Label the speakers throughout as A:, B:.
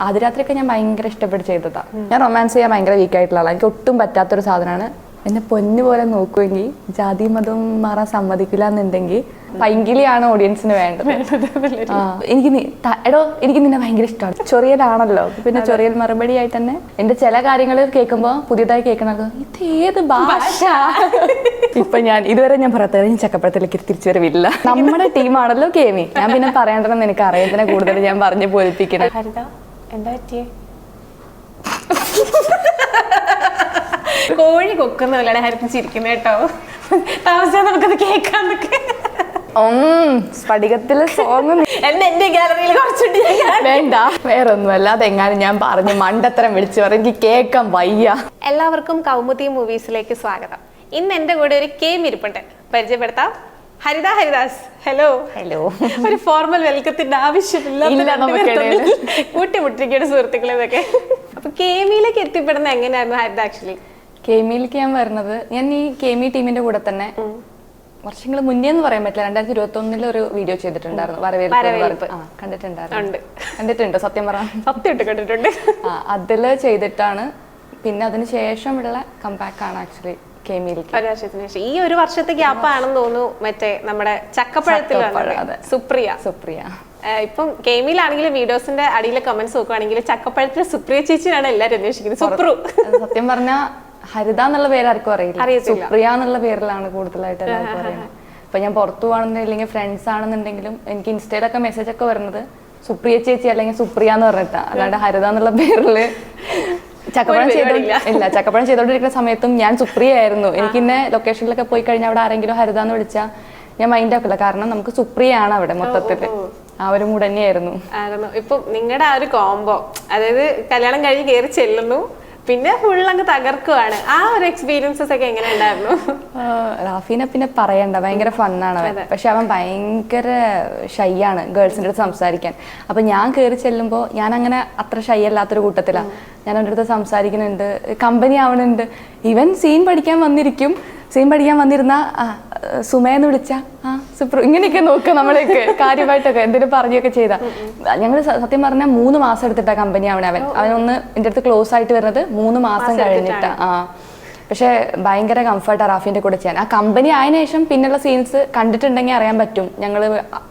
A: ആദ്യരാത്രിയൊക്കെ ഞാൻ ഭയങ്കര ഇഷ്ടപ്പെട്ട് ചെയ്തതാണ്. ഞാൻ റൊമാൻസ് ചെയ്യാൻ ഭയങ്കര വീക്കായിട്ടുള്ള ആളാണ്. എനിക്ക് ഒട്ടും പറ്റാത്തൊരു സാധനമാണ്. എന്നെ പൊന്നു പോലെ നോക്കുമെങ്കിൽ ജാതി മതവും മാറാൻ സമ്മതിക്കില്ല എന്നുണ്ടെങ്കിൽ പൈങ്കിളിയാണ് ഓഡിയൻസിന് വേണ്ടത്. എനിക്ക് എനിക്ക് നിന്നെ ഭയങ്കര ഇഷ്ടമാണ്. ചൊറിയലാണല്ലോ, പിന്നെ ചൊറിയൽ മറുപടി ആയിട്ട് തന്നെ എന്റെ ചില കാര്യങ്ങൾ കേൾക്കുമ്പോൾ പുതിയതായി കേൾക്കണത് ഇത് ഏത് ഭാഷ. ഇപ്പൊ ഞാൻ ഇതുവരെ ഞാൻ പറയാത്തത് ഞാൻ ചക്കപ്പഴത്തിലേക്ക് തിരിച്ചു വരവില്ല. നമ്മുടെ ടീമാണല്ലോ കേമി. ഞാൻ പിന്നെ പറയണ്ടെന്ന് എനിക്ക് അറിയാം. കൂടുതൽ ഞാൻ പറഞ്ഞു പോലിപ്പിക്കണം.
B: എന്താ പറ്റിയേ? കോഴി കൊക്കുന്ന പോലെയാണ് ഹരിച്ചിരിക്കുന്നത് കേട്ടോ. താമസിച്ചാൽ നമുക്കത് കേൾക്കാന്നൊക്കെ.
A: സ്ഫടികത്തിലെ സോങ്
B: എന്റെ ഗാലറിയിൽ കുറച്ചുണ്ട്.
A: വേണ്ട, വേറൊന്നുമല്ല. അതെങ്ങാനും ഞാൻ പറഞ്ഞു മണ്ടത്തരം വിളിച്ചു പറയും. എനിക്ക് കേൾക്കാൻ വയ്യ.
B: എല്ലാവർക്കും കൗമുദി മൂവീസിലേക്ക് സ്വാഗതം. ഇന്ന് എന്റെ കൂടെ ഒരു കേമി ഇരിപ്പുണ്ട്. പരിചയപ്പെടുത്താം, ഹരിത ഹരിദാസ്. ഹലോ.
A: ഹലോ.
B: ഒരു ഫോർമൽ വെൽക്കത്തിന്റെ ആവശ്യമില്ല, കൂട്ടിമുട്ടിരിക്കുന്ന സുഹൃത്തുക്കളെ ഇതൊക്കെ. അപ്പൊ കേമിയിലേക്ക് എത്തിപ്പെടുന്നത് എങ്ങനെയായിരുന്നു ഹരിത? ആക്ച്വലി
A: കേമിയിലേക്ക് ഞാൻ വരുന്നത്, ഞാൻ ഈ കേമി ടീമിന്റെ കൂടെ തന്നെ വർഷങ്ങൾ മുന്നേ എന്ന് പറയാൻ പറ്റില്ല, 2021 ഒരു വീഡിയോ ചെയ്തിട്ടുണ്ടായിരുന്നു. വരവേൽപ്പ് കണ്ടിട്ടുണ്ടോ? സത്യം പറയാം,
B: സത്യമായിട്ട് കണ്ടിട്ടുണ്ട്.
A: അതില് ചെയ്തിട്ടാണ്. പിന്നെ അതിന് ശേഷമുള്ള കംബാക്ക് ആണ് ആക്ച്വലി കേമിയിലേക്ക്.
B: ഒരു വർഷത്തിന് ശേഷം. ഈ ഒരു വർഷത്തെ ഗ്യാപ്പ് ആണെന്ന് തോന്നുന്നു. മറ്റേ നമ്മുടെ ചക്കപ്പഴത്തിലാണ് സുപ്രിയ. ഇപ്പം കേമിയിലാണെങ്കിലും വീഡിയോസിന്റെ അടിയിലെ കമന്റ്സ് നോക്കുകയാണെങ്കിൽ ചക്കപ്പഴത്തിലെ സുപ്രിയ ചേച്ചിയാണ് എല്ലാവരും അന്വേഷിക്കുന്നത്.
A: സത്യം പറഞ്ഞാൽ ഹരിത എന്നുള്ള പേര് ആർക്കും അറിയില്ല. സുപ്രിയ എന്നുള്ള പേരിലാണ് കൂടുതലായിട്ട് എല്ലാവർക്കും അറിയുന്നത്. ഇപ്പൊ ഞാൻ പുറത്തു പോകണമെന്നില്ലെങ്കിൽ ഫ്രണ്ട്സ് ആണെന്നുണ്ടെങ്കിലും എനിക്ക് ഇൻസ്റ്റയിലൊക്കെ മെസ്സേജ് ഒക്കെ വരുന്നത് സുപ്രിയ ചേച്ചി അല്ലെങ്കിൽ സുപ്രിയ എന്ന് പറഞ്ഞിട്ടാ. അല്ലാണ്ട് ഹരിത എന്നുള്ള പേരില് ചക്കപ്പഴം ചെയ്തോണ്ടിരിക്കുന്ന സമയത്തും ഞാൻ സുപ്രിയ ആയിരുന്നു. എനിക്ക് ഇന്നെ ലൊക്കേഷനിലൊക്കെ പോയി കഴിഞ്ഞാൽ അവിടെ ആരെങ്കിലും ഹരിത എന്ന് വിളിച്ചാൽ ഞാൻ മൈൻഡ് ആക്കില്ല. കാരണം നമുക്ക് സുപ്രിയാണ് അവിടെ മൊത്തത്തില്. ആ ഒരു മൂഡ് തന്നെയായിരുന്നു.
B: ഇപ്പൊ നിങ്ങളുടെ ആ ഒരു കോംബോ, അതായത് കല്യാണം കഴിഞ്ഞ് കയറി ചെല്ലുന്നു, പിന്നെ ഫുൾ അങ്ങ് തകർക്കുവാണ്. ആ ഒരു എക്സ്പീരിയൻസസ് ഒക്കെ എങ്ങനെ ഉണ്ടായിരുന്നു?
A: റാഫീനെ പിന്നെ പറയണ്ട, ഭയങ്കര ഫണ്ണാണ് അവൻ. പക്ഷെ അവൻ ഭയങ്കര ഷൈ ആണ് ഗേൾസിൻ്റെ അടുത്ത് സംസാരിക്കാൻ. അപ്പൊ ഞാൻ കയറി ചെല്ലുമ്പോൾ ഞാൻ അങ്ങനെ അത്ര ഷൈ അല്ലാത്തൊരു കൂട്ടത്തിലാണ്. ഞാൻ അവൻ്റെ അടുത്ത് സംസാരിക്കുന്നുണ്ട്, കമ്പനി ആവണുണ്ട്. ഇവൻ സീൻ പഠിക്കാൻ വന്നിരുന്ന സുമയെന്ന് വിളിച്ച സൂപ്പർ ഇങ്ങനെയൊക്കെ നോക്കുക നമ്മളെയൊക്കെ കാര്യമായിട്ടൊക്കെ എന്തെങ്കിലും പറഞ്ഞൊക്കെ ചെയ്താ. ഞങ്ങൾ സത്യം പറഞ്ഞാൽ 3 മാസം എടുത്തിട്ടാ കമ്പനി ആവണേ. അവനൊന്ന് എൻ്റെ അടുത്ത് ക്ലോസ് ആയിട്ട് വരുന്നത് 3 മാസം കഴിഞ്ഞിട്ടാ. പക്ഷെ ഭയങ്കര കംഫർട്ടാണ് റാഫിന്റെ കൂടെ ചെയ്യാൻ. ആ കമ്പനി ആയതിനു ശേഷം പിന്നെയുള്ള സീൻസ് കണ്ടിട്ടുണ്ടെങ്കിൽ അറിയാൻ പറ്റും. ഞങ്ങൾ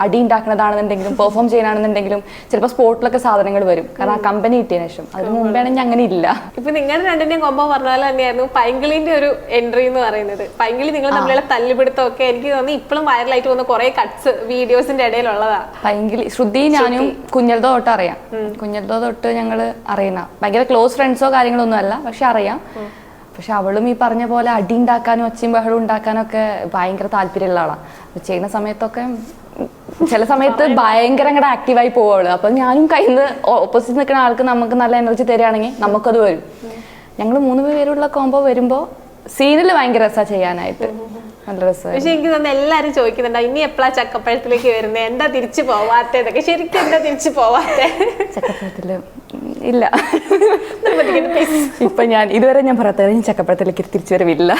A: അടി ഉണ്ടാക്കുന്നതാണെന്നുണ്ടെങ്കിലും പെർഫോം ചെയ്യാനാണെന്നുണ്ടെങ്കിലും ചിലപ്പോൾ സ്പോട്ടിലൊക്കെ സാധനങ്ങൾ വരും. കാരണം ആ കമ്പനി കിട്ടിയതിനു ശേഷം. അതിന് മുമ്പേ ആണെങ്കിൽ അങ്ങനെ ഇല്ല.
B: ഇപ്പൊ നിങ്ങളുടെ രണ്ടിന്റെയും കൊമ്പോ പറഞ്ഞ പോലെ തന്നെയായിരുന്നു പൈങ്കിളിന്റെ ഒരു എൻട്രി എന്ന് പറയുന്നത്. പൈങ്കിളി നിങ്ങൾ തമ്മിലുള്ള തല്ലുപിടുത്തം ഒക്കെ എനിക്ക് തോന്നി ഇപ്പോഴും വൈറലായിട്ട് പോകുന്ന കുറെ കട്ട്സ് വീഡിയോസിന്റെ ഇടയിലുള്ളതാ.
A: പൈങ്കിളി ശ്രുതി ഞാനും കുഞ്ഞൽദോ തൊട്ട് അറിയാം. കുഞ്ഞൽദോ തൊട്ട് ഞങ്ങൾ അറിയണ ഭയങ്കര ക്ലോസ് ഫ്രണ്ട്സോ കാര്യങ്ങളൊന്നും അല്ല, പക്ഷെ അറിയാം. പക്ഷെ അവളും ഈ പറഞ്ഞ പോലെ അടി ഉണ്ടാക്കാനും ഒച്ചയും ബഹളം ഉണ്ടാക്കാനും ഒക്കെ ഭയങ്കര താല്പര്യമുള്ള ആളാണ്. ചെയ്യുന്ന സമയത്തൊക്കെ ചില സമയത്ത് ഭയങ്കര അങ്ങോട്ട് ആക്റ്റീവായി പോവുള്ളൂ. അപ്പൊ ഞാനും കയ്യിൽ നിന്ന് ഓപ്പോസിറ്റ് നിൽക്കുന്ന ആൾക്ക് നമുക്ക് നല്ല എനർജി തരികയാണെങ്കിൽ നമുക്കത് വരും. ഞങ്ങൾ 3 പേരുള്ള കോംബോ വരുമ്പോ സീനിൽ ഭയങ്കര രസമാണ് ചെയ്യാനായിട്ട്. നല്ല രസമാണ്.
B: പക്ഷെ എനിക്ക് തന്നെ എല്ലാരും ചോദിക്കുന്നുണ്ട് ഇനി എപ്പോഴാ ചക്കപ്പഴത്തിലേക്ക് വരുന്നത്, എന്താ തിരിച്ചു പോവാത്തതൊക്കെ. ശരിക്കും എന്താ തിരിച്ചു പോവാത്തേ?
A: ചക്കപ്പഴത്തില് ഇല്ല. ഇപ്പൊ ഞാൻ ഇതുവരെ ഞാൻ പറയാത്തത് ഞാൻ ചക്കപ്പഴത്തിലേക്ക് തിരിച്ചു വരവില്ല.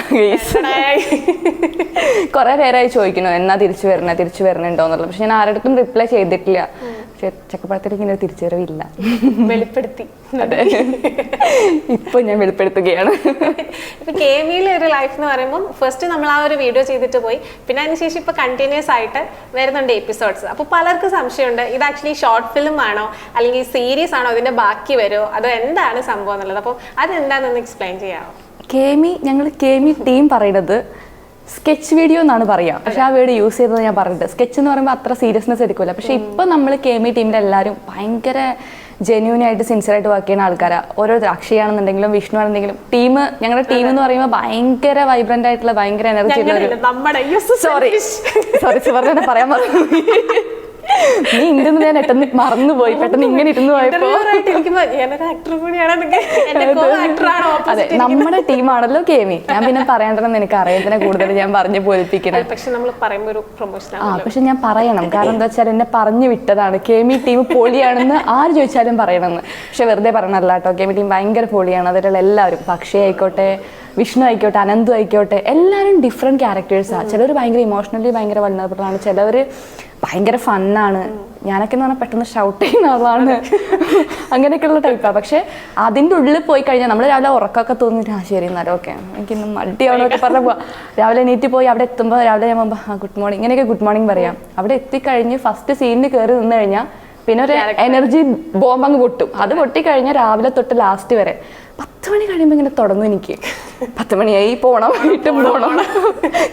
A: കുറെ പേരായി ചോദിക്കുന്നു എന്നാ തിരിച്ചു വരണുണ്ടോന്നുള്ളത്. പക്ഷെ ഞാൻ ആരുടെടുത്തും റിപ്ലൈ ചെയ്തിട്ടില്ല. പക്ഷെ ചക്കപ്പഴത്തിലേക്ക് ഇങ്ങനെ തിരിച്ചു വരവില്ല.
B: വെളിപ്പെടുത്തി.
A: അതെ, ഇപ്പൊ ഞാൻ വെളിപ്പെടുത്തുകയാണ്.
B: ഇപ്പൊ കേമിയിലെ ഒരു ലൈഫ് എന്ന് പറയുമ്പോൾ ഫസ്റ്റ് നമ്മൾ ആ ഒരു വീഡിയോ ചെയ്തിട്ട് പോയി, പിന്നെ അതിനുശേഷം ഇപ്പൊ കണ്ടിന്യൂസ് ആയിട്ട് വരുന്നുണ്ട് എപ്പിസോഡ്സ്. അപ്പൊ പലർക്കും സംശയമുണ്ട് ഇത് ആക്ച്വലി ഷോർട്ട് ഫിലിം ആണോ അല്ലെങ്കിൽ സീരീസ് ആണോ, അതിന്റെ ബാക്കി വരുമോ, അതോ എന്താണ് സംഭവം എന്നുള്ളത്. അപ്പോൾ അതെന്താണെന്ന് എക്സ്പ്ലെയിൻ ചെയ്യാമോ?
A: ഞങ്ങൾ കേമി ടീം പറയുന്നത് സ്കെച്ച് വീഡിയോ എന്നാണ് പറയാം. പക്ഷെ ആ വേർഡ് യൂസ് ചെയ്തത് ഞാൻ പറഞ്ഞിട്ട് സ്കെച്ച് എന്ന് പറയുമ്പോൾ അത്ര സീരിയസ്നെസ് എടുക്കില്ല. പക്ഷെ ഇപ്പൊ നമ്മൾ കേമി ടീമിന്റെ എല്ലാവരും ഭയങ്കര ജെന്യൂനായിട്ട് സിൻസിയറായിട്ട് വർക്ക് ചെയ്യുന്ന ആൾക്കാരാണ്. ഓരോ അക്ഷയാണെന്നുണ്ടെങ്കിലും വിഷ്ണു ആണെന്നുണ്ടെങ്കിലും ഞങ്ങളുടെ ടീം എന്ന് പറയുമ്പോൾ ഭയങ്കര വൈബ്രന്റ് ആയിട്ടുള്ള ഭയങ്കര എനർജി ഉള്ള സോറി സുവർണ്ണ പറയാൻ പറഞ്ഞു. നീ ഇണ്ടെന്ന് ഞാൻ പെട്ടെന്ന് മറന്നുപോയി. പെട്ടെന്ന് ഇങ്ങനെ ഇരുന്ന് പോയപ്പോ അതെ നമ്മുടെ ടീമാണല്ലോ കേമി. ഞാൻ പിന്നെ പറയണ്ടെന്ന് എനിക്ക് അറിയത്തിനെ കൂടുതൽ ഞാൻ പറഞ്ഞു പോലിപ്പിക്കണം. പക്ഷെ ഞാൻ പറയണം, കാരണം എന്താ വെച്ചാൽ എന്നെ പറഞ്ഞു വിട്ടതാണ്. കേമി ടീം പൊളിയാണെന്ന് ആര് ചോദിച്ചാലും പറയണമെന്ന്. പക്ഷെ വെറുതെ പറയണല്ല കേട്ടോ. കേമി ടീം ഭയങ്കര പൊളിയാണ്. അതിലുള്ള എല്ലാവരും പക്ഷേ ആയിക്കോട്ടെ, വിഷ്ണു ആയിക്കോട്ടെ, അനന്തു ആയിക്കോട്ടെ, എല്ലാവരും ഡിഫറെൻറ്റ് ക്യാരക്ടേഴ്സാണ്. ചിലർ ഭയങ്കര ഇമോഷണലി ഭയങ്കര വൾണറബിൾ ആണ്, ചിലവർ ഭയങ്കര ഫണ്ണാണ്. ഞാനൊക്കെ എന്ന് പറഞ്ഞാൽ പെട്ടെന്ന് ഷൗട്ട് ചെയ്യുന്ന ആളാണ്. അങ്ങനെയൊക്കെയുള്ള ടൈപ്പാണ്. പക്ഷെ അതിൻ്റെ ഉള്ളിൽ പോയി കഴിഞ്ഞാൽ നമ്മൾ രാവിലെ ഉറക്കമൊക്കെ തോന്നിയിട്ട് ശരി എന്നാലും ഓക്കെ എനിക്കിന്ന് മടിയാവണമൊക്കെ പറഞ്ഞാൽ പോവാം. രാവിലെ എണീറ്റ് പോയി അവിടെ എത്തുമ്പോൾ രാവിലെ ഞാൻ പോകുമ്പോൾ ഗുഡ് മോർണിംഗ് ഇങ്ങനെയൊക്കെ ഗുഡ് മോർണിംഗ് പറയാം. അവിടെ എത്തിക്കഴിഞ്ഞ് ഫസ്റ്റ് സീനിൽ കയറി നിന്ന് കഴിഞ്ഞാൽ പിന്നെ ഒരു എനർജി ബോംബ് അങ്ങ് പൊട്ടും. അത് പൊട്ടിക്കഴിഞ്ഞാൽ രാവിലെ തൊട്ട് ലാസ്റ്റ് വരെ 10 മണി കഴിയുമ്പോൾ ഇങ്ങനെ തുടങ്ങും എനിക്ക്. 10 മണിയായി പോകണം, വീട്ടും പോകണം,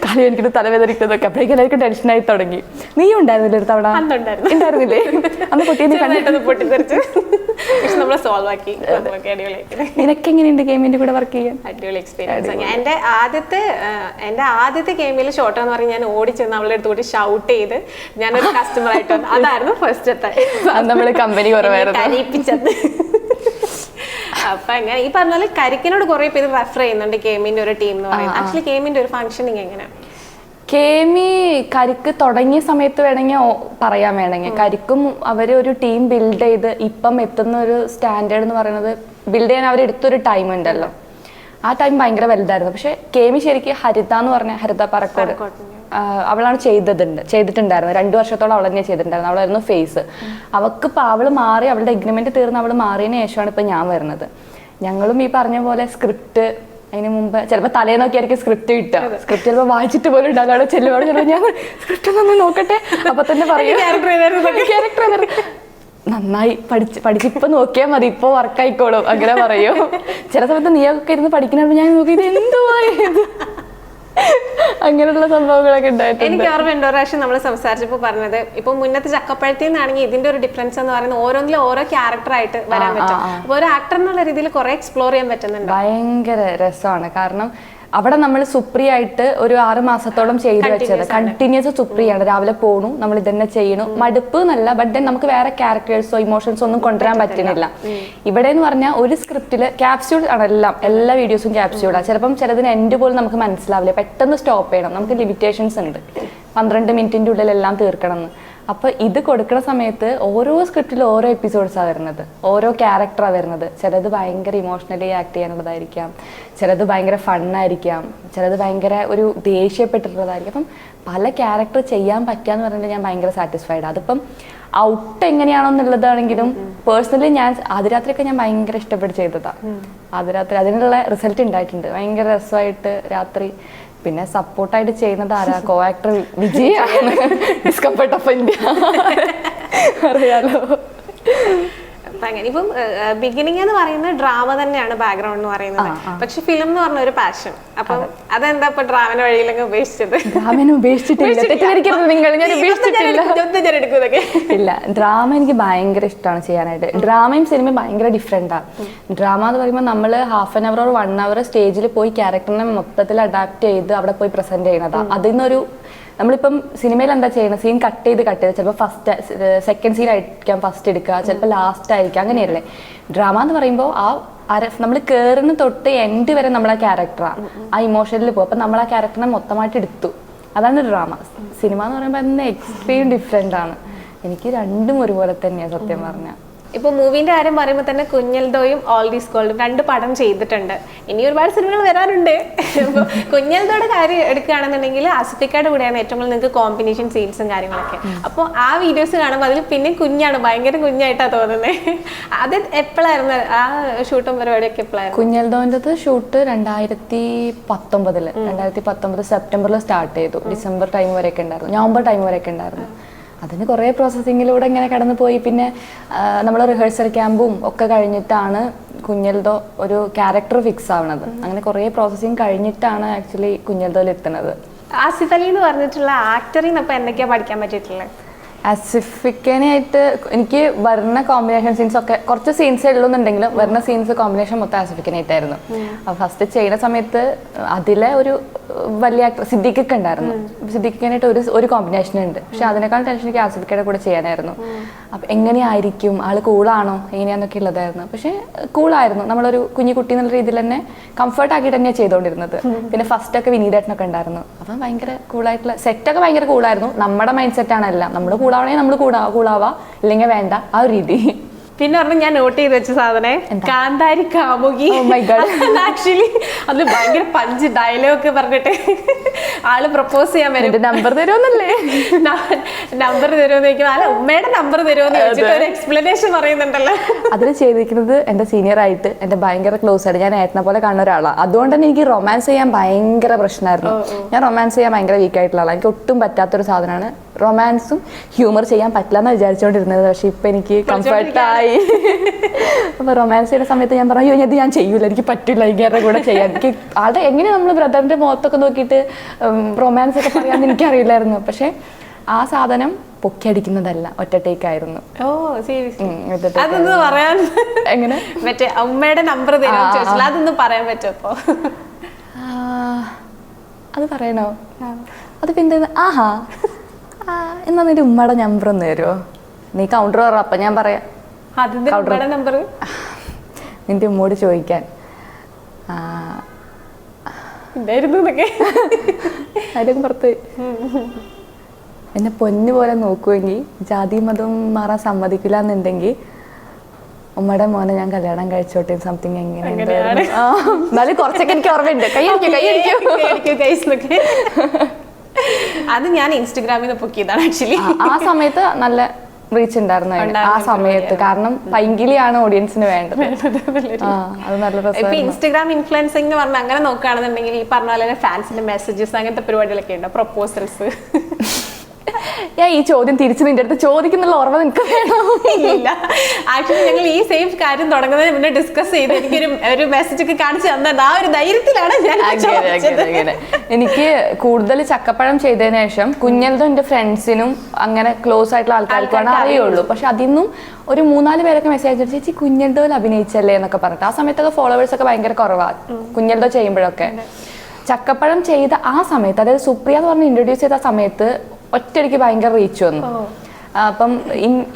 A: കളി എനിക്കിട്ട് തലവേദനിക്കുന്നതൊക്കെ. അപ്പോഴേക്കും എല്ലാവർക്കും ടെൻഷനായി തുടങ്ങി. നീയും ഉണ്ടായിരുന്നില്ല ഒരു തവണ? ഉണ്ടായിരുന്നില്ലേ? അന്ന് നിനക്ക് എങ്ങനെയുണ്ട് ഗെയിമിന്റെ കൂടെ വർക്ക് ചെയ്യാൻ?
B: അടിപൊളി എക്സ്പീരിയൻസ്. എന്റെ ആദ്യത്തെ ഗെയിമിൽ ഷോർട്ട് എന്ന് പറഞ്ഞ് ഞാൻ ഓടിച്ചെന്ന് അവളുടെ അടുത്ത് കൂടി ഷൗട്ട് ചെയ്ത് ഞാനൊരു കസ്റ്റമർ ആയിട്ട് വന്നു. അതായിരുന്നു ഫസ്റ്റത്തെ
A: നമ്മള് കമ്പനി
B: കരയിപ്പിച്ചത്. അപ്പൊ അങ്ങനെ ഈ പറഞ്ഞാൽ കരിക്കിനോട് കുറെ പേര് റെഫർ ചെയ്യുന്നുണ്ട് ഗെയിമിന്റെ ഒരു ടീം എന്ന് പറയുന്നത്. ആക്ച്വലി ഗെയിമിന്റെ ഒരു ഫംഗ്ഷനിങ് എങ്ങനെയാണ്?
A: കേമി കരിക്ക് തുടങ്ങിയ സമയത്ത് വേണമെങ്കിൽ പറയാൻ വേണമെങ്കിൽ കരിക്കും അവര് ഒരു ടീം ബിൽഡ് ചെയ്ത് ഇപ്പം എത്തുന്ന ഒരു സ്റ്റാൻഡേർഡ് എന്ന് പറയുന്നത് ബിൽഡ് ചെയ്യാൻ അവർ എടുത്തൊരു ടൈം ഉണ്ടല്ലോ. ആ ടൈം ഭയങ്കര വലുതായിരുന്നു. പക്ഷെ കേമി ശരിക്കും ഹരിത എന്ന് പറഞ്ഞ ഹരിത പറക്കോട് അവളാണ് ചെയ്തിട്ടുണ്ടായിരുന്നത്. 2 വർഷത്തോളം അവൾ തന്നെ ചെയ്തിട്ടുണ്ടായിരുന്നു. അവളായിരുന്നു ഫേസ്. അവൾക്ക് ഇപ്പം അവൾ മാറി, അവളുടെ എഗ്രിമെന്റ് തീർന്ന് അവൾ മാറിയതിന് ശേഷമാണ് ഇപ്പം ഞാൻ വരുന്നത്. ഞങ്ങളും ഈ പറഞ്ഞ പോലെ സ്ക്രിപ്റ്റ് അതിന് മുമ്പ് ചിലപ്പോൾ തലേന്നൊക്കെയായിരിക്കും സ്ക്രിപ്റ്റ് കിട്ടുക. സ്ക്രിപ്റ്റ് ചിലപ്പോൾ വായിച്ചിട്ട് പോലും ഉണ്ടാകും. അവിടെ ചെല്ലുമ്പോൾ ചിലപ്പോൾ ഞാൻ സ്ക്രിപ്റ്റ് ഒന്ന് നോക്കട്ടെ, അപ്പൊ തന്നെ പറയും ക്യാരക്ടർ നന്നായി പഠിച്ചിപ്പോൾ നോക്കിയാൽ മതി, ഇപ്പോൾ വർക്കായിക്കോളും അങ്ങനെ പറയും. ചില സമയത്ത് നീയൊക്കെ ഇരുന്ന് പഠിക്കണപ്പോൾ ഞാൻ നോക്കിയത് എന്തുവാ അങ്ങനെയുള്ള സംഭവങ്ങളൊക്കെ ഉണ്ടായിട്ടുണ്ട്.
B: എനിക്ക് ഓർമ്മയുണ്ട് ഒരു പ്രാവശ്യം നമ്മൾ സംസാരിച്ചപ്പോൾ പറഞ്ഞത് ഇപ്പൊ മുന്നത്തെ ചക്കപ്പഴത്തിൽ നിന്നാണെങ്കിൽ ഇതിന്റെ ഒരു ഡിഫറൻസ് എന്ന് പറയുന്നത് ഓരോന്നിലും ഓരോ ക്യാരക്ടർ ആയിട്ട് വരാൻ പറ്റും. അപ്പൊ ഒരു ആക്ടർ എന്നുള്ള രീതിയിൽ കുറെ എക്സ്പ്ലോർ ചെയ്യാൻ പറ്റുന്നുണ്ട്.
A: ഭയങ്കര രസമാണ്. കാരണം അവിടെ നമ്മൾ സുപ്രിയ ആയിട്ട് ഒരു 6 മാസത്തോളം ചെയ്തു വെച്ചത് കണ്ടിന്യൂസ് സുപ്രിയാണ്. രാവിലെ പോണു, നമ്മൾ ഇതന്നെ ചെയ്യണു, മടുപ്പ് എന്നല്ല, ബട്ട് ദെൻ നമുക്ക് വേറെ ക്യാരക്ടേഴ്സോ ഇമോഷൻസോ ഒന്നും കൊണ്ടുവരാൻ പറ്റുന്നില്ല. ഇവിടെ എന്ന് പറഞ്ഞാൽ ഒരു സ്ക്രിപ്റ്റില് ക്യാപ്സ്യൂൾ ആണ്, എല്ലാ വീഡിയോസും ക്യാപ്സ്യൂളാണ്. ചിലപ്പം ചിലതിന് എൻഡ് പോലും നമുക്ക് മനസ്സിലാവില്ല, പെട്ടെന്ന് സ്റ്റോപ്പ് ചെയ്യണം, നമുക്ക് ലിമിറ്റേഷൻസ് ഉണ്ട്, 12 മിനിറ്റിന്റെ ഉള്ളിൽ എല്ലാം തീർക്കണം എന്ന്. അപ്പൊ ഇത് കൊടുക്കുന്ന സമയത്ത് ഓരോ സ്ക്രിപ്റ്റിലും ഓരോ എപ്പിസോഡ്സാണ് വരുന്നത്, ഓരോ ക്യാരക്ടറാണ് വരുന്നത്. ചിലത് ഭയങ്കര ഇമോഷണലി ആക്ട് ചെയ്യാനുള്ളതായിരിക്കാം, ചിലത് ഭയങ്കര ഫണ്ണായിരിക്കാം, ചിലത് ഭയങ്കര ഒരു ദേഷ്യപ്പെട്ടിട്ടുള്ളതായിരിക്കും. അപ്പം പല ക്യാരക്ടർ ചെയ്യാൻ പറ്റുകയെന്ന് പറഞ്ഞാൽ ഞാൻ ഭയങ്കര സാറ്റിസ്ഫൈഡ്. അതിപ്പം ഔട്ട് എങ്ങനെയാണെന്നുള്ളതാണെങ്കിലും പേഴ്സണലി ഞാൻ ആദ്യരാത്രിയൊക്കെ ഞാൻ ഭയങ്കര ഇഷ്ടപ്പെട്ട് ചെയ്തതാണ്. ആദ്യരാത്രി അതിനുള്ള റിസൾട്ട് ഉണ്ടായിട്ടുണ്ട്. ഭയങ്കര രസമായിട്ട് രാത്രി. പിന്നെ സപ്പോർട്ടായിട്ട് ചെയ്യുന്നത് ആരാ? കോ ആക്ടർ വിജയാണ്. ഡിസ്കംഫർട്ട് ഓഫ് ഇന്ത്യ അറിയാലോ.
B: അങ്ങനെ ഇപ്പം ബിഗിനിങ് എന്ന് പറയുന്നത് ഡ്രാമ തന്നെയാണ് ബാക്ക്ഗ്രൗണ്ട് എന്ന് പറയുന്നത്. പക്ഷെ ഫിലിം എന്ന് പറഞ്ഞ ഒരു പാഷൻ. അപ്പം അതെന്താ ഇപ്പൊ ഡ്രാമയുടെ വഴിയിലൊക്കെ ഉപേക്ഷിച്ചത്?
A: ഡ്രാമനെ ഇല്ല, ഡ്രാമ എനിക്ക് ഭയങ്കര ഇഷ്ടമാണ് ചെയ്യാനായിട്ട്. ഡ്രാമയും സിനിമയും ഭയങ്കര ഡിഫറെന്റാണ്. ഡ്രാമ എന്ന് പറയുമ്പോൾ നമ്മൾ 1/2 hour or 1 hour സ്റ്റേജിൽ പോയി ക്യാരക്ടറിനെ മൊത്തത്തിൽ അഡാപ്റ്റ് ചെയ്ത് അവിടെ പോയി പ്രസന്റ് ചെയ്യണതാണ്. അതിന്നൊരു നമ്മളിപ്പം സിനിമയിൽ എന്താ ചെയ്യുന്നത്, സീൻ കട്ട് ചെയ്ത് ചിലപ്പോൾ സെക്കൻഡ് സീൻ ആയിരിക്കാം ഫസ്റ്റ് എടുക്കുക, ചിലപ്പോൾ ലാസ്റ്റ് ആയിരിക്കാം, അങ്ങനെയല്ലേ. ഡ്രാമ എന്ന് പറയുമ്പോൾ നമ്മൾ കയറുന്ന തൊട്ട് എൻഡ് വരെ നമ്മളെ ക്യാരക്ടറാണ്, ആ ഇമോഷനിൽ പോകും. അപ്പം നമ്മൾ ആ ക്യാരക്ടറിനെ മൊത്തമായിട്ട് എടുത്തു. അതാണ് ഡ്രാമ. സിനിമ എന്ന് പറയുമ്പോൾ അതിന് എക്സ്ട്രീം ഡിഫറെൻ്റ് ആണ്. എനിക്ക് രണ്ടും ഒരുപോലെ തന്നെയാണ് സത്യം പറഞ്ഞാൽ.
B: ഇപ്പൊ മൂവിന്റെ കാര്യം പറയുമ്പോൾ തന്നെ കുഞ്ഞൽദോയും ഓൾ ദീസ് ഗോൾഡും 2 പടം ചെയ്തിട്ടുണ്ട്. ഇനി ഒരുപാട് സിനിമകൾ വരാറുണ്ട്. അപ്പോൾ കുഞ്ഞൽദോയുടെ കാര്യം എടുക്കുകയാണെന്നുണ്ടെങ്കിൽ ആസിഫിക്കയുടെ കൂടെയാണ് ഏറ്റവും കൂടുതൽ നിങ്ങൾക്ക് കോമ്പിനേഷൻ സീൻസും കാര്യങ്ങളൊക്കെ. അപ്പോൾ ആ വീഡിയോസ് കാണുമ്പോൾ അതിൽ പിന്നെ കുഞ്ഞാണ്, ഭയങ്കര കുഞ്ഞായിട്ടാണ് തോന്നുന്നത്. അത് എപ്പോഴായിരുന്നു ആ ഷൂട്ടും പരിപാടിയൊക്കെ? എപ്പോഴായിരുന്നു
A: കുഞ്ഞൽദോന്റെ ഷൂട്ട്? 2019 സെപ്റ്റംബറിൽ സ്റ്റാർട്ട് ചെയ്തു. ഡിസംബർ ടൈം വരെയൊക്കെ ഉണ്ടായിരുന്നു, നവംബർ ടൈം വരെയൊക്കെ ഉണ്ടായിരുന്നു. അതിന് കുറേ പ്രോസസ്സിങ്ങിലൂടെ ഇങ്ങനെ കടന്നു പോയി. പിന്നെ നമ്മൾ റിഹേഴ്സൽ ക്യാമ്പും ഒക്കെ കഴിഞ്ഞിട്ടാണ് കുഞ്ഞൽദോ ഒരു ക്യാരക്ടർ ഫിക്സ് ആവുന്നത്. അങ്ങനെ കുറേ പ്രോസസ്സിങ് കഴിഞ്ഞിട്ടാണ് ആക്ച്വലി കുഞ്ഞൽദോയിൽ എത്തുന്നത്.
B: ആസിഫ് അലി എന്ന് പറഞ്ഞിട്ടുള്ള ആക്ടറിൽ നിന്ന് അപ്പോൾ എന്തൊക്കെയാണ് പഠിക്കാൻ പറ്റിയിട്ടുള്ളത്?
A: ആസിഫിക്കനായിട്ട് എനിക്ക് വരുന്ന കോമ്പിനേഷൻ സീൻസ് ഒക്കെ കുറച്ച് സീൻസേ ഉള്ളൂന്നുണ്ടെങ്കിലും വരുന്ന സീൻസ് കോമ്പിനേഷൻ മൊത്തം ആസിഫിക്കനായിട്ടായിരുന്നു. അപ്പോൾ ഫസ്റ്റ് ചെയ്യുന്ന സമയത്ത് അതിലെ ഒരു വലിയ ആക്ടർ സിദ്ദിഖൊക്കെ ഉണ്ടായിരുന്നു. സിദ്ദിഖിനായിട്ട് ഒരു കോമ്പിനേഷൻ ഉണ്ട്. പക്ഷെ അതിനേക്കാൾ ടെൻഷൻ എനിക്ക് ആസിഫിക്കയുടെ കൂടെ ചെയ്യാനായിരുന്നു. അപ്പം എങ്ങനെയായിരിക്കും, ആൾ കൂളാണോ എങ്ങനെയാന്നൊക്കെ ഉള്ളതായിരുന്നു. പക്ഷെ കൂളായിരുന്നു. നമ്മളൊരു കുഞ്ഞു കുട്ടി എന്നുള്ള രീതിയിൽ തന്നെ കംഫർട്ട് ആക്കിയിട്ട് തന്നെയാണ് ചെയ്തുകൊണ്ടിരുന്നത്. പിന്നെ ഫസ്റ്റൊക്കെ വിനീതേട്ടനൊക്കെ ഉണ്ടായിരുന്നു. അപ്പം ഭയങ്കര കൂളായിട്ടുള്ള സെറ്റൊക്കെ ഭയങ്കര കൂളായിരുന്നു. നമ്മുടെ മൈൻഡ് സെറ്റാണ് എല്ലാം. നമ്മൾ കൂളാവണമെങ്കിൽ നമ്മൾ കൂളാവാ, ഇല്ലെങ്കിൽ വേണ്ട, ആ ഒരു രീതി.
B: പിന്നെ പറഞ്ഞ ഞാൻ നോട്ട് ചെയ്ത് വെച്ച സാധനം കാന്താരി കാമുകി. ആക്ച്വലി അതിൽ ഭയങ്കര പഞ്ച് ഡയലോഗ് പറഞ്ഞിട്ട് ആള് പ്രപ്പോസ് ചെയ്യാൻ വരും.
A: നമ്പർ തരുമെന്നല്ലേ?
B: നമ്പർ തരുമെന്ന് ചോദിക്കും. അല്ല ഉമ്മയുടെ നമ്പർ തരുമെന്ന് ചോദിച്ചിട്ട് ഒരു എക്സ്പ്ലനേഷൻ പറയുന്നുണ്ടല്ലോ.
A: അതിൽ ചെയ്തിരിക്കുന്നത് എന്റെ സീനിയർ ആയിട്ട് എന്റെ ഭയങ്കര ക്ലോസ് ആയിട്ട് ഞാൻ ഏട്ടനെ പോലെ കാണുന്ന ഒരാളാണ്. അതുകൊണ്ട് തന്നെ എനിക്ക് റൊമാൻസ് ചെയ്യാൻ ഭയങ്കര പ്രശ്നമായിരുന്നു. ഞാൻ റൊമാൻസ് ചെയ്യാൻ ഭയങ്കര വീക്ക് ആയിട്ടുള്ള ആളാണ്. എനിക്ക് ഒട്ടും പറ്റാത്തൊരു സാധനമാണ് റൊമാൻസും. ഹ്യൂമർ ചെയ്യാൻ പറ്റില്ല എന്ന് വിചാരിച്ചുകൊണ്ടിരുന്നത്. പക്ഷെ ഇപ്പൊ എനിക്ക് കംഫർട്ടായി. അപ്പൊ റൊമാൻസ് ചെയ്യുന്ന സമയത്ത് ഞാൻ പറഞ്ഞു ഇത് ഞാൻ ചെയ്യൂല, എനിക്ക് പറ്റില്ല ഇങ്ങനെ കൂടെ ചെയ്യാൻ. എനിക്ക് ആളുടെ എങ്ങനെ നമ്മൾ ബ്രദറിന്റെ മുഖത്തൊക്കെ നോക്കിയിട്ട് റൊമാൻസ് ഒക്കെ പറയാമെന്ന് എനിക്കറിയില്ലായിരുന്നു. പക്ഷെ ആ സാധനം പൊക്കി അടിക്കുന്നതല്ല, ഒറ്റ ടേക്ക് ആയിരുന്നു.
B: ഓ സീരിയസ്ലി അതൊന്ന് പറയാൻ
A: എങ്ങനെ
B: മറ്റേ അമ്മയുടെ നമ്പർ തരുമോ ചോദിച്ചില്ല, അതൊന്ന് പറയാൻ പറ്റുമോ?
A: അത് പറയണോ? അത് പിന്നെ ആഹാ എന്നാ നിന്റെ ഉമ്മയുടെ നമ്പർ ഒന്ന് തരുമോ? നീ കൗണ്ടർ പറ, അപ്പൊ ഞാൻ പറയാം.
B: നമ്പർ
A: നിന്റെ ഉമ്മോട് ചോദിക്കാൻ അതിലൊക്കെ പുറത്ത് എന്നെ പൊന്നു പോലെ നോക്കുമെങ്കിൽ ജാതി മതവും മാറാൻ സമ്മതിക്കില്ല എന്നുണ്ടെങ്കിൽ ഉമ്മയുടെ മോനെ ഞാൻ കല്യാണം കഴിച്ചോട്ടെ സംതിങ് എങ്ങനെ. എന്നാലും കുറച്ചൊക്കെ എനിക്ക് ഓർമ്മയുണ്ട്.
B: അത് ഞാൻ ഇൻസ്റ്റഗ്രാമിൽ നിന്ന് പൊക്കിയതാണ് ആക്ച്വലി.
A: ആ സമയത്ത് നല്ല റീച്ച് ഉണ്ടായിരുന്നു ആ സമയത്ത്. കാരണം പൈങ്കിളിയാണ് ഓഡിയൻസിന് വേണ്ടത്. അത് നല്ല രസം.
B: ഇൻസ്റ്റഗ്രാം ഇൻഫ്ലുവൻസിംഗ് എന്ന് പറഞ്ഞാൽ അങ്ങനെ നോക്കുകയാണെന്നുണ്ടെങ്കിൽ ഈ പറഞ്ഞ പോലെ ഫാൻസിന്റെ മെസ്സേജസ് അങ്ങനത്തെ പരിപാടികളൊക്കെ ഉണ്ടോ? പ്രൊപ്പോസൽസ്?
A: ഞാൻ ഈ ചോദ്യം തിരിച്ചു നിന്റെ അടുത്ത് ചോദിക്കുന്നുള്ള ഓർമ്മ നിനക്ക്
B: ഇല്ല. ആക്ച്വലി ഞങ്ങൾ ഈ സെയിം കാര്യം തുടങ്ങുന്നതിന് മുന്നേ ഡിസ്കസ് ചെയ്ത് എനിക്കൊരു മെസ്സേജ് ഒക്കെ കാണിച്ചു തന്നത് ആ ഒരു ധൈര്യത്തിലാണ് ഞാൻ.
A: എനിക്ക് കൂടുതൽ ചക്കപ്പഴം ചെയ്തതിനു ശേഷം കുഞ്ഞൽതും എന്റെ ഫ്രണ്ട്സിനും അങ്ങനെ ക്ലോസ് ആയിട്ടുള്ള ആൾക്കാർക്കാണ് അറിയുള്ളൂ. പക്ഷെ അതിന്നും ഒരു 3-4 പേരൊക്കെ മെസ്സേജ് അയച്ചിട്ട് ചേച്ചി കുഞ്ഞൽദോയിൽ അഭിനയിച്ചല്ലേ എന്നൊക്കെ പറഞ്ഞിട്ട്. ആ സമയത്തൊക്കെ ഫോളോവേഴ്സ് ഒക്കെ ഭയങ്കര കുറവാണ് കുഞ്ഞൽദോ ചെയ്യുമ്പോഴൊക്കെ. ചക്കപ്പഴം ചെയ്ത ആ സമയത്ത്, അതായത് സുപ്രിയ എന്ന് പറഞ്ഞ് ഇൻട്രൊഡ്യൂസ് ചെയ്ത സമയത്ത് ഒറ്റയടിക്ക് ഭയങ്കര റീച്ച് വന്നു. അപ്പം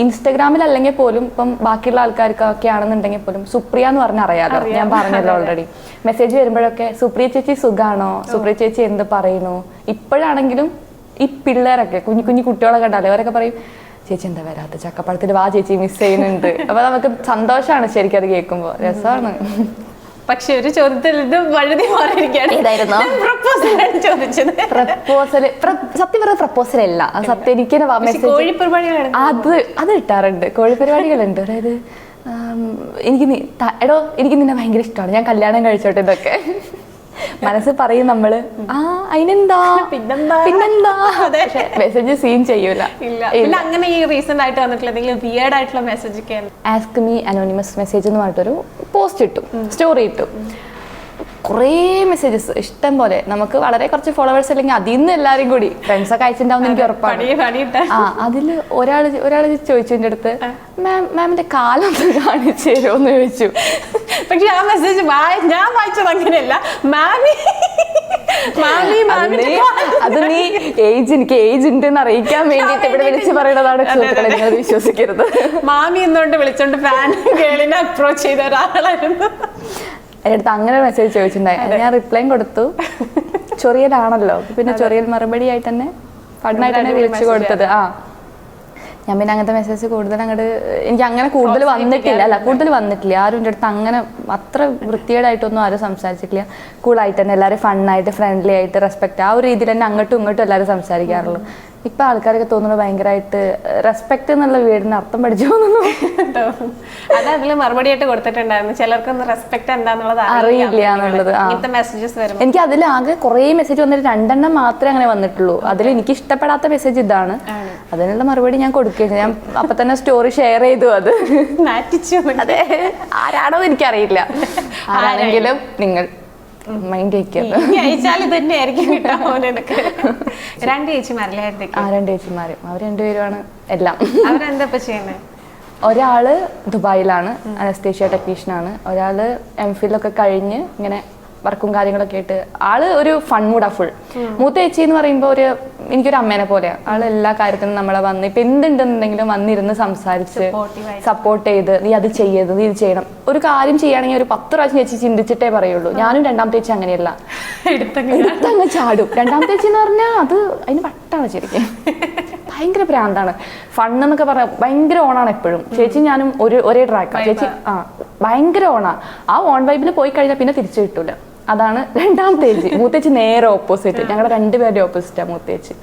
A: ഇൻസ്റ്റഗ്രാമിൽ അല്ലെങ്കിൽ പോലും ഇപ്പം ബാക്കിയുള്ള ആൾക്കാർക്കൊക്കെ ആണെന്നുണ്ടെങ്കിൽ പോലും സുപ്രിയ എന്ന് പറഞ്ഞാൽ അറിയാലോ, ഞാൻ പറഞ്ഞല്ലോ ഓൾറെഡി. മെസ്സേജ് വരുമ്പോഴൊക്കെ സുപ്രിയ ചേച്ചി സുഖാണോ, സുപ്രിയ ചേച്ചി എന്ത് പറയുന്നു. ഇപ്പോഴാണെങ്കിലും ഈ പിള്ളേരൊക്കെ കുഞ്ഞു കുഞ്ഞു കുട്ടികളൊക്കെ ഉണ്ടല്ലോ, അവരൊക്കെ പറയും ചേച്ചി എന്താ വരാത്ത ചക്കപ്പഴത്തിൽ വാ ചേച്ചി മിസ് ചെയ്യുന്നുണ്ട്. അപ്പൊ നമുക്ക് സന്തോഷമാണ് ശരിക്കും അത് കേൾക്കുമ്പോൾ, രസമാണ്.
B: പക്ഷെ ഒരു ചോദ്യത്തിൽ ഇത് വഴുതി മാറിയിരിക്കുകയാണ്.
A: സത്യം പറഞ്ഞ പ്രപ്പോസൽ അല്ല സത്യം. എനിക്ക് അത് ഇട്ടാറുണ്ട്, കോഴിപ്പരിപാടികളുണ്ട്. അതായത് എനിക്ക് നിന്നെ ഭയങ്കര ഇഷ്ടമാണ്, ഞാൻ കല്യാണം കഴിച്ചോട്ടെ ഇതൊക്കെ മനസ്സ് പറയും നമ്മള്. അതിനെന്താ പിന്നെന്താ മെസ്സേജ് സീൻ ചെയ്യൂല.
B: അങ്ങനെ ഈ റീസെന്റ് ആയിട്ട് വന്നിട്ടുള്ള വിയേർഡ് ആയിട്ടുള്ള മെസ്സേജ് ഒക്കെ
A: ആസ്ക് മീ അനോണിമസ് മെസ്സേജ് എന്ന് പറഞ്ഞിട്ടൊരു പോസ്റ്റ് ഇട്ടു, സ്റ്റോറി ഇട്ടു. കുറേ മെസ്സേജസ് ഇഷ്ടം പോലെ. നമുക്ക് വളരെ കുറച്ച് ഫോളോവേഴ്സ് അല്ലെങ്കിൽ അതിൽ നിന്ന് എല്ലാവരും കൂടി ഫ്രണ്ട്സൊക്കെ അയച്ചിട്ടുണ്ടാവും എനിക്ക് ഉറപ്പാണ്. അതിൽ ഒരാൾ ചോദിച്ചു എൻ്റെ അടുത്ത്, മാമിന്റെ കാലൊന്ന് കാണിച്ചു തരുമോന്ന് ചോദിച്ചു.
B: പക്ഷെ ആ മെസ്സേജ് ഞാൻ വായിച്ചത് അങ്ങനെയല്ല.
A: അത് നീ എനിക്ക് ഏജ് ഉണ്ടെന്ന് അറിയിക്കാൻ വേണ്ടിട്ട് ഇവിടെ വിളിച്ച് പറയണതാണ്. സുഹൃത്തുക്കളെ നിങ്ങൾ വിശ്വസിക്കരുത്.
B: മാമി എന്നുകൊണ്ട് വിളിച്ചോണ്ട് ഫാൻ ഗേളിനെ അപ്രോച്ച് ചെയ്ത ഒരാളായിരുന്നു.
A: അടുത്ത് അങ്ങനെ മെസ്സേജ് ചോദിച്ചിട്ടുണ്ടായി. ഞാൻ റിപ്ലൈയും കൊടുത്തു. ചൊറിയലാണല്ലോ, പിന്നെ ചൊറിയൽ മറുപടി ആയിട്ട് തന്നെ ഫണ്ണായിട്ട് തന്നെ വിളിച്ചു കൊടുത്തത്. ഞാൻ പിന്നെ അങ്ങനത്തെ മെസ്സേജ് കൂടുതൽ എനിക്ക് അങ്ങനെ കൂടുതൽ വന്നിട്ടില്ല. ആരും എൻ്റെ അടുത്ത് അങ്ങനെ അത്ര വൃത്തികേടായിട്ടൊന്നും ആരും സംസാരിച്ചിട്ടില്ല. കൂളായിട്ട് തന്നെ എല്ലാവരും ഫണ്ണായിട്ട് ഫ്രണ്ട്ലി ആയിട്ട് റെസ്പെക്ട് ആ ഒരു രീതിയിൽ തന്നെ അങ്ങോട്ടും ഇങ്ങോട്ടും എല്ലാവരും സംസാരിക്കാറുള്ളൂ. ഇപ്പൊ ആൾക്കാരൊക്കെ തോന്നുന്നു ഭയങ്കരമായിട്ട് റെസ്പെക്ട് എന്നുള്ള വീടിന് അർത്ഥം പഠിച്ചു തോന്നുന്നു.
B: അത് അതിൽ മറുപടി ആയിട്ട് കൊടുത്തിട്ടുണ്ടായിരുന്നു. ചിലർക്കൊന്നും റെസ്പെക്ട് എന്താന്നുള്ളത്
A: അറിയില്ല എന്നുള്ളത്. എനിക്ക് അതിൽ ആകെ കുറെ മെസ്സേജ് വന്നിട്ട് 2 എണ്ണം മാത്രമേ അങ്ങനെ വന്നിട്ടുള്ളൂ. അതിൽ എനിക്ക് ഇഷ്ടപ്പെടാത്ത മെസ്സേജ് ഇതാണ്. അതിനുള്ള മറുപടി ഞാൻ കൊടുക്കുകയും ഞാൻ അപ്പൊ തന്നെ സ്റ്റോറി ഷെയർ ചെയ്തു. അത് അതെ, ആരാണോ എനിക്കറിയില്ല. ആരാണെങ്കിലും നിങ്ങൾ മൈൻഡ്
B: അയച്ചാൽ തന്നെ ആയിരിക്കും കിട്ടാൻ. 2 ചേച്ചിമാരല്ലേ?
A: 2 ചേച്ചിമാരും അവർ 2 പേരുമാണ് എല്ലാം.
B: അവരെന്താ ചെയ്യുന്നത്?
A: ഒരാള് ദുബായിലാണ്, അനസ്തേഷ്യ ടെക്നീഷ്യനാണ്. ഒരാള് MPhil ഒക്കെ കഴിഞ്ഞ് ഇങ്ങനെ വർക്കും കാര്യങ്ങളൊക്കെ ആയിട്ട് ആള് ഒരു ഫൺ മൂഡാ ഫുൾ. മൂത്ത ചേച്ചി എന്ന് പറയുമ്പോൾ എനിക്കൊരു അമ്മേനെ പോലെയാണ്. ആള് എല്ലാ കാര്യത്തിനും നമ്മളെ വന്ന് ഇപ്പൊ എന്തുണ്ടെന്നുണ്ടെങ്കിലും വന്നിരുന്ന് സംസാരിച്ച് സപ്പോർട്ട് ചെയ്ത് നീ അത് ചെയ്യരുത്, നീ ഇത് ചെയ്യണം. ഒരു കാര്യം ചെയ്യുകയാണെങ്കിൽ ഒരു 10 പ്രാവശ്യം ചേച്ചി ചിന്തിച്ചിട്ടേ പറയുള്ളൂ. ഞാനും രണ്ടാമത്തെ ചേച്ചി അങ്ങനെയല്ല, എടുത്തങ്ങ് ചാടും. രണ്ടാമത്തെ ചേച്ചി എന്ന് പറഞ്ഞാൽ അത് അതിന് വട്ടാണ് ശരിക്കും. ഭയങ്കര ഭ്രാന്താണ്. ഫണ്ണെന്നൊക്കെ പറഞ്ഞാൽ ഭയങ്കര ഓണാണ് എപ്പോഴും. ചേച്ചി ഞാനും ഒരേ ട്രാക്കാണ്. ചേച്ചി ഭയങ്കര ഓണാ. ആ ഓൺ വൈബിൽ പോയി കഴിഞ്ഞാൽ പിന്നെ തിരിച്ചു കിട്ടൂല. അതാണ് രണ്ടാമത്തെ ചേച്ചി. മൂത്തേച്ചി നേരെ ഓപ്പോസിറ്റ്. ഞങ്ങളുടെ രണ്ടുപേരുടെ ഓപ്പോസിറ്റാ മൂത്തേച്ചി.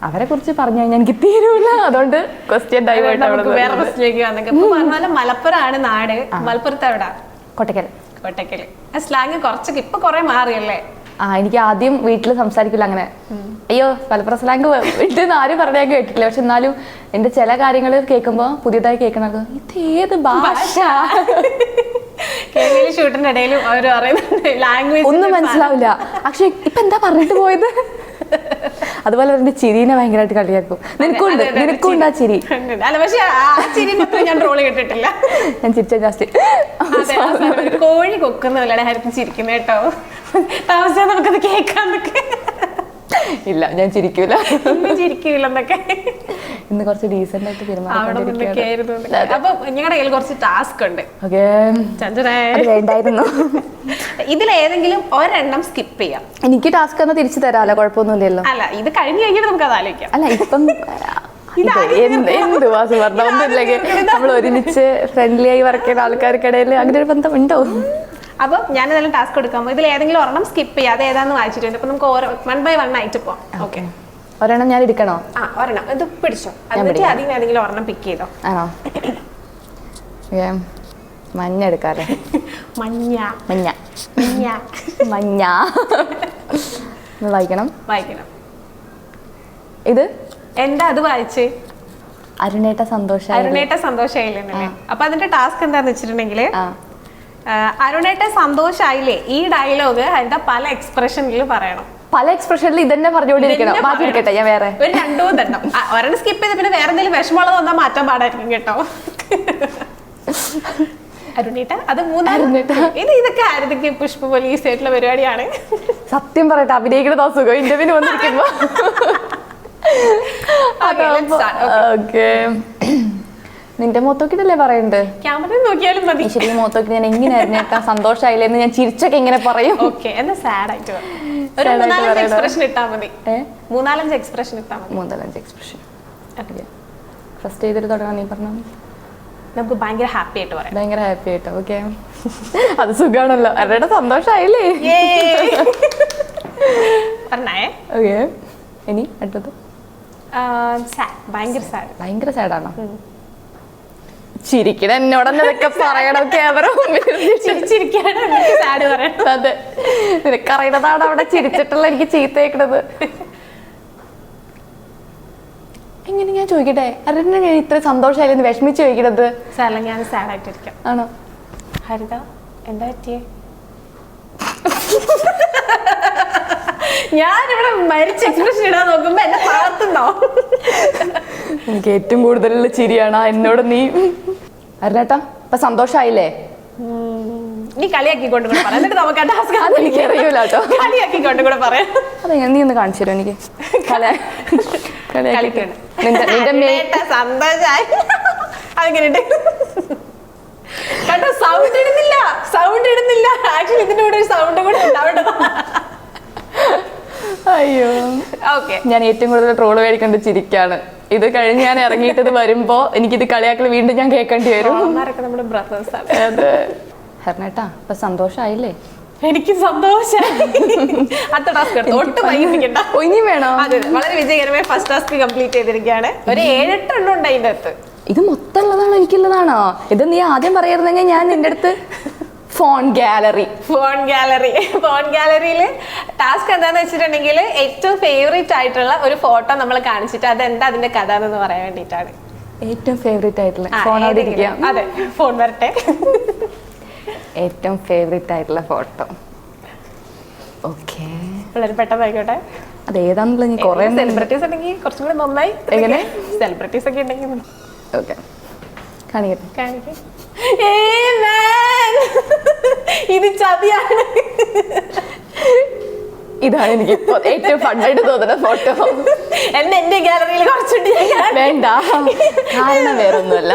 A: അവരെ കുറിച്ച് പറഞ്ഞു കഴിഞ്ഞാൽ എനിക്ക് തീരൂല. അതുകൊണ്ട് ക്വസ്റ്റ്യൻ ഡൈവേർട്ട്.
B: മലപ്പുറമാണ് നാട്. മലപ്പുറത്ത് എവിടെ?
A: കൊട്ടക്കൽ.
B: കൊട്ടക്കൽ. സ്ലാങ് കുറച്ചൊക്കെ ഇപ്പൊ കുറെ മാറിയല്ലേ?
A: എനിക്ക് ആദ്യം വീട്ടിൽ സംസാരിക്കില്ല അങ്ങനെ. അയ്യോ മലപ്പുറം സ്ലാങ് വീട്ടിൽ നിന്ന് ആരും പറഞ്ഞാൽ ഞാൻ കേട്ടിട്ടില്ല. പക്ഷെ എന്നാലും എന്റെ ചില കാര്യങ്ങൾ കേൾക്കുമ്പോൾ പുതിയതായി കേൾക്കണത് ഇത് ഏത് ഭാഷ
B: ഷൂട്ടിന്റെ ഇടയിലും അവര് പറയുന്നുണ്ട് ലാംഗ്വേജ്
A: ഒന്നും മനസ്സിലാവില്ല. പക്ഷെ ഇപ്പൊ എന്താ പറഞ്ഞിട്ട് പോയത്? അതുപോലെ എന്റെ ചിരിനെ ഭയങ്കരമായിട്ട് കളിയാക്കും. നിനക്കുണ്ട് ആ ചിരി.
B: ഞാൻ ട്രോള് കേട്ടിട്ടില്ല.
A: ഞാൻ ചിരിച്ച ജാസ്തി
B: കോഴി കൊക്കുന്നല്ലേ ഹരിത്ത് ചിരിക്കുന്ന കേട്ടോ. താമസിച്ചാൽ നമുക്കത് കേൾക്കാന്നൊക്കെ.
A: ഇല്ല ഞാൻ ചിരിക്കൂല
B: ചിരിക്കൂലെന്നൊക്കെ.
A: ഇന്ന് കുറച്ച് ഡീസന്റ് ആയിട്ട് പെരുമാറിക്കൊണ്ടിരിക്കുകയാണ്.
B: അപ്പൊ ഞങ്ങളുടെ കയ്യിൽ കുറച്ച് ടാസ്ക് ഉണ്ട്.
A: വേണ്ടായിരുന്നു.
B: ഇതിലേതെങ്കിലും ഒരെണ്ണം സ്കിപ്പ് ചെയ്യാം.
A: എനിക്ക് ടാസ്ക് ഒന്ന് തിരിച്ചു തരാമല്ലോ, കുഴപ്പമൊന്നുമില്ലല്ലോ.
B: അല്ല ഇത് കഴിഞ്ഞ് കഴിഞ്ഞിട്ട് നമുക്ക് അത് ആലോചിക്കാം.
A: അല്ല ഇപ്പം എന്തുവാ സുവർണ്ണ ഒന്നുമില്ലെങ്കിൽ നമ്മൾ ഒരുമിച്ച് ഫ്രണ്ട്ലി ആയി വർക്ക് ചെയ്യുന്ന ആൾക്കാർക്കിടയിൽ അങ്ങനെ ഒരു ബന്ധം ഉണ്ടോ?
B: അപ്പൊ ഞാൻ ഏതായാലും ടാസ്ക് കൊടുക്കുമ്പോൾ ഇതിൽ ഏതെങ്കിലും ഒരെണ്ണം സ്കിപ്പ് ചെയ്യാം. അത് ഏതാന്ന് വായിച്ചിട്ടുണ്ട്. അപ്പൊ നമുക്ക് 1 by 1 ആയിട്ട് പോവാം. ഓക്കെ,
A: ഒരെണ്ണം ഞാൻ എടുക്കണോ?
B: ഒരെണ്ണം ഇത് പിടിച്ചോ. എന്നിട്ട് അതിന് ഏതെങ്കിലും ഒരെണ്ണം പിക്ക് ചെയ്തോ.
A: ആണോ? മഞ്ഞ എടുക്കാല്ലേ?
B: മഞ്ഞ
A: മഞ്ഞ
B: മഞ്ഞ
A: മഞ്ഞ വായിക്കണം. ഇത്
B: എന്താ? അത് വായിച്ച്
A: അരുണേട്ട
B: സന്തോഷായില്ലേ? അപ്പൊ അതിന്റെ ടാസ്ക് എന്താന്ന് വെച്ചിട്ടുണ്ടെങ്കിൽ അരുണേട്ട സന്തോഷായില്ലേ ഈ ഡയലോഗ് ഹരിത പല എക്സ്പ്രഷനിൽ പറയണം.
A: പല എക്സ്പ്രഷനിൽ ഇതന്നെ പറഞ്ഞുകൊണ്ടിരിക്കണം. മാറ്റി എടുക്കട്ടെ ഞാൻ വേറെ
B: ഒരു 2 എണ്ണം. ഒരെണ്ണം സ്കിപ്പ് ചെയ്ത് പിന്നെ വേറെ എന്തെങ്കിലും വിഷമമുള്ളത് വന്നാൽ മാറ്റാൻ പാടായിരിക്കും കേട്ടോ. അരുണേട്ട അത് 3 ഇതൊക്കെ ആരതൊക്കെ പുഷ്പ പോലീസ് ആയിട്ടുള്ള പരിപാടിയാണ്.
A: സത്യം പറയട്ടെ, അഭിനയിക്കുന്ന സുഖം ഇന്റർവ്യൂവിന് വന്നിരിക്കുമ്പോ. നിന്റെ മുഖത്തോക്കിട്ടല്ലേ പറയണ്ട്?
B: ക്യാമറ നോക്കിയാലും മതി.
A: ശരി, മുഖത്തോക്കി ഞാൻ എങ്ങനെയായിരുന്നു ഏട്ടാ സന്തോഷായില്ലെന്ന് ഞാൻ ചിരിച്ചൊക്കെ എങ്ങനെ പറയും?
B: ഓക്കെ, എന്നാ സാഡ് ആയിട്ട് ഒരു 3-4 എക്സ്പ്രഷൻ ഇട്ടാ മതി. 3-4 എക്സ്പ്രഷൻ ഇട്ടാ മതി.
A: 3-4 എക്സ്പ്രഷൻ. ഫസ്റ്റ് ചെയ്തിട്ട് തുടങ്ങാൻ നീ പറഞ്ഞു.
B: നമുക്ക് ഭയങ്കര ഹാപ്പി ആയിട്ട് പറയാം.
A: ഭയങ്കര ഹാപ്പി ആയിട്ട്. ഓക്കെ, അത് സുഖാണല്ലോ. അവരുടെ സന്തോഷായില്ലേ?
B: പറഞ്ഞേ.
A: ഓക്കെ, ഇനി അടുത്തത്
B: ഭയങ്കര
A: സാഡാണോ? ചിരിക്കണ എന്നോടൊക്കെ പറയണം. ക്യാമറ അതെ, നിനക്കറിയണതാണ് അവിടെ ചിരിച്ചിട്ടുള്ള എനിക്ക് ചീത്തയേക്കണത്. എങ്ങനെ ഞാൻ ചോദിക്കട്ടെ, അരണ്യ ഞാൻ ഇത്ര സന്തോഷമായില്ലെന്ന് വിഷമിച്ച് ചോദിക്കണത്?
B: ഞാൻ സാഡ് ആയിട്ടിരിക്കാം.
A: ആണോ?
B: ഹരിത എന്താ പറ്റിയേ? ഞാനിവിടെ മരിച്ച എക്സ്പ്രഷൻ ഇടാൻ നോക്കുമ്പോ എന്നെ പാർത്തുണ്ടോ?
A: എനിക്ക് ഏറ്റവും കൂടുതലുള്ള ചിരിയാണ് എന്നോട് നീ. അരുണേട്ടാ ഇപ്പൊ സന്തോഷായില്ലേ?
B: നീ കളിയാക്കിക്കൊണ്ട് കൂടെ പറയാം. എന്നിട്ട് നമുക്ക്
A: എനിക്ക് അറിയൂല കേട്ടോ.
B: കളിയാക്കിക്കൊണ്ട് കൂടെ പറയാം.
A: അതെ, നീ ഒന്ന് കാണിച്ചു തരും എനിക്ക്.
B: സന്തോഷായി അതെങ്ങനെയുണ്ട് കേട്ടോ? സൗണ്ട് ഇടുന്നില്ല. ആക്ച്വലി ഇതിന്റെ കൂടെ ഒരു സൗണ്ട് കൂടെ ഉണ്ടാവേണ്ടതാ.
A: അയ്യോ, ഞാൻ ഏറ്റവും കൂടുതൽ ട്രോള് മേടിക്കേണ്ട ചിരിക്കാണ്. ഇത് കഴിഞ്ഞ് ഞാൻ ഇറങ്ങിയിട്ടത് വരുമ്പോ എനിക്കിത് കളിയാക്കൽ വീണ്ടും ഞാൻ കേൾക്കേണ്ടി വരും.
B: നമ്മുടെ ബ്രദേഴ്സ് ആണ്.
A: അതെ. ഹർണേട്ടാ ഇപ്പൊ സന്തോഷായില്ലേ?
B: എനിക്ക് സന്തോഷമായി. അടുത്ത ടാസ്ക് ഒട്ടും വൈകിപ്പിക്കണ്ട.
A: ഇനി വേണോ?
B: അതെ, വളരെ വിജയകരമായി ഫസ്റ്റ് ടാസ്ക് കംപ്ലീറ്റ് ചെയ്തിരിക്കുകയാണ്. ഒരു 7-8 എണ്ണം ഉണ്ട് അതിന്റെ അടുത്ത്.
A: ഇത് മൊത്തം ഉള്ളതാണോ എനിക്കുള്ളതാണോ? ഇത് നീ ആദ്യം പറയായിരുന്നെങ്കിൽ ഞാൻ നിന്റെ അടുത്ത് ഫോൺ ഗാലറിയിൽ ടാസ്ക് എന്താന്ന് വെച്ചിട്ടുണ്ടെങ്കിൽ ഏറ്റവും ഫേവറേറ്റ് ആയിട്ടുള്ള ഒരു ഫോട്ടോ നമ്മൾ കാണിച്ചിട്ട് അതെന്താ അതിന്റെ കഥ എന്ന് പറയാൻ വേണ്ടിയിട്ടാണ്. ഏറ്റവും ഫേവറേറ്റ് ആയിട്ടുള്ള ഫോൺ
B: അതെ, ഫോൺ വരട്ടെ.
A: ഏറ്റവും ഫേവറേറ്റ് ആയിട്ടുള്ള ഫോട്ടോ. ഓക്കെ,
B: വളരെ പെട്ടെന്നായിക്കോട്ടെ.
A: അതേതാന്നുള്ള നീ കുറെ
B: സെലിബ്രിറ്റീസ് ഉണ്ടെങ്കിൽ കുറച്ചും കൂടി നന്നായി.
A: എങ്ങനെ
B: സെലിബ്രിറ്റീസ് ഒക്കെ ഉണ്ടെങ്കിൽ
A: ഓക്കെ കാണിക്കട്ടെ.
B: ഇത് ചതിയാണ്.
A: ഇതാണ് എനിക്ക് ഇപ്പൊ ഏറ്റവും ഫണ്ടായിട്ട് തോന്നുന്ന ഫോട്ടോ.
B: എന്റെ ഗാലറിയിൽ കുറച്ചുണ്ട്.
A: വേണ്ട, കാരണം വേറൊന്നുമല്ല,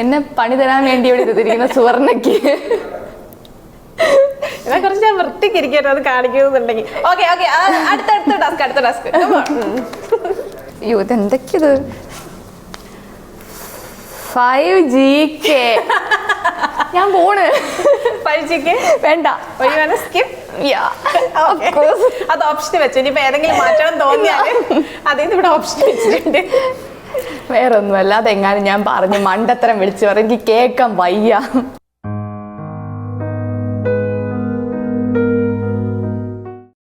A: എന്നെ പണി തരാൻ വേണ്ടി ഇവിടെ ഇരുത്തിരിക്കുന്ന സുവർണയ്ക്ക്
B: ഇതിനെ കുറിച്ച് ഞാൻ വൃത്തിക്കിരിക്കട്ടെ അത് കാണിക്കുന്നുണ്ടെങ്കിൽ. ഓക്കെ ഓക്കെ, അടുത്ത ടാസ്ക്.
A: അയ്യോ ഇതെന്തൊക്കെയത് 5GK. ഞാൻ പോണ്.
B: 5GK
A: വേണ്ട,
B: സ്കിപ്പ്.
A: of course.
B: അത് ഓപ്ഷൻ വെച്ചു. ഇനിയിപ്പോ ഏതെങ്കിലും മാറ്റണം തോന്നിയാല് അതിന് ഇവിടെ ഓപ്ഷൻ വെച്ചിട്ടുണ്ട്.
A: വേറൊന്നുമല്ല, അതെങ്ങാനും ഞാൻ പറഞ്ഞു മണ്ടത്തരം വിളിച്ചു പറയും, എനിക്ക് കേൾക്കാൻ വയ്യ.